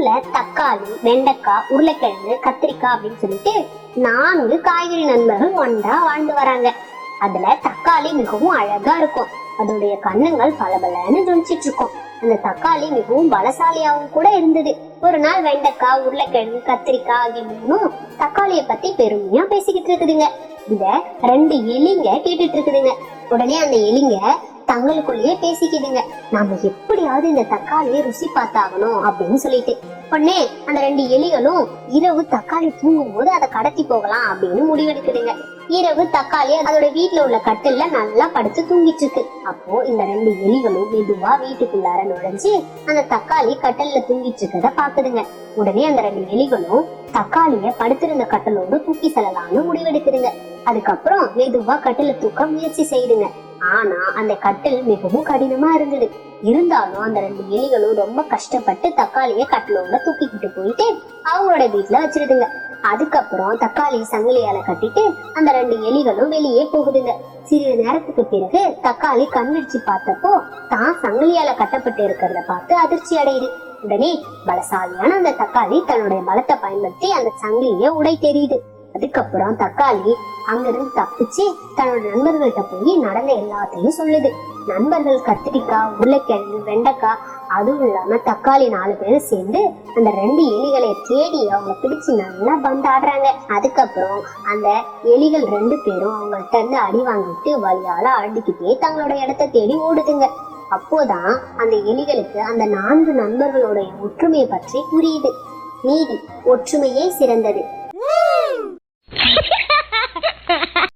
ஊர்ல தக்காளி, வெண்டைக்காய், உருளைக்கிழங்கு, கத்திரிக்காய் அப்படின்னு சொல்லிட்டு 4 காய்கறி நண்பர்கள் ஒன்றா வாழ்ந்து வராங்க. அதுல தக்காளி மிகவும் அழகா இருக்கும். அதோடைய கண்ணுங்கள் பளபளன்னு ஜொலிச்சிட்டு இருக்கும். அந்த தக்காளி மிகவும் பலசாலியாவும் கூட இருந்தது. ஒரு நாள் வெண்டைக்காய், உருளைக்கிழங்கு, கத்திரிக்காய் ஆகிய 3ம் தக்காளிய பத்தி பெருமையா பேசிக்கிட்டு இருக்குதுங்க. இத 2 எலிங்க கேட்டுட்டு இருக்குதுங்க. உடனே அந்த எலிங்க தங்களுக்குள்ளேயே பேசிக்கிதுங்க, நாம எப்படியாவது இந்த தக்காளியை ருசி பார்த்தாகணும் அப்படின்னு சொல்லிட்டு. உடனே அந்த 2 எலிகளும் இரவு தக்காளி தூங்கும் போது அதை கடத்தி போகலாம் அப்படின்னு முடிவெடுக்குதுங்க. இரவு தக்காளி அதோட வீட்டுல உள்ள கட்டில்ல நல்லா படுத்து தூங்கிட்டு இருக்கு. அப்போ இந்த 2 எலிகளும் மெதுவா வீட்டுக்குள்ளார நுழைஞ்சு அந்த தக்காளி கட்டில்ல தூங்கிட்டு இருக்கத பாக்குதுங்க. உடனே அந்த 2 எலிகளும் தக்காளிய படுத்திருந்த கட்டலோடு தூக்கி செல்லலாம்னு முடிவெடுக்குதுங்க. அதுக்கப்புறம் மெதுவா கட்டில தூக்க முயற்சி செய்யுதுங்க. ஆனா அந்த கட்டில் மிகவும் கடினமா இருந்தது. இருந்தாலும் அந்த 2 எலிகளும் ரொம்ப கஷ்டப்பட்டு தக்காளிய கட்டிலோட தூக்கிக்கிட்டு போயிட்டு அவங்களோட வீட்டுல வச்சிருதுங்க. அதுக்கப்புறம் தக்காளி சங்கிலியால கட்டிட்டு அந்த 2 எலிகளும் வெளியே போகுதுங்க. சிறிது நேரத்துக்கு பிறகு தக்காளி கண்விழிச்சு பார்த்தப்போ தான் சங்கிலியால கட்டப்பட்டு இருக்கிறத பார்த்து அதிர்ச்சி அடையுது. உடனே பலசாலியான அந்த தக்காளி தன்னுடைய பலத்தை பயன்படுத்தி அந்த சங்கிலிய உடை தெரியுது. அதுக்கப்புறம் தக்காளி அங்கிருந்து தப்பிச்சு தன்னோட நண்பர்கள்ட்ட போய் நடந்த எல்லாத்தையும் சொல்லுது. நண்பர்கள் கத்திரிக்காய், உருளைக்கிழங்கு, வெண்டைக்காய் அதுவும் இல்லாம தக்காளி 4 பேரும் சேர்ந்து அந்த 2 எலிகளை தேடி அவங்க பிடிச்சு நல்லா பந்தாடுறாங்க. அதுக்கப்புறம் அந்த எலிகள் 2 பேரும் அவங்கள்ட்ட இருந்து அடி வாங்கிட்டு வழியால அடிக்கிட்டே தங்களோட இடத்த தேடி ஓடுதுங்க. அப்போதான் அந்த எலிகளுக்கு அந்த 4 நண்பர்களுடைய ஒற்றுமையை பற்றி புரியுது. நீதி ஒற்றுமையே சிறந்தது.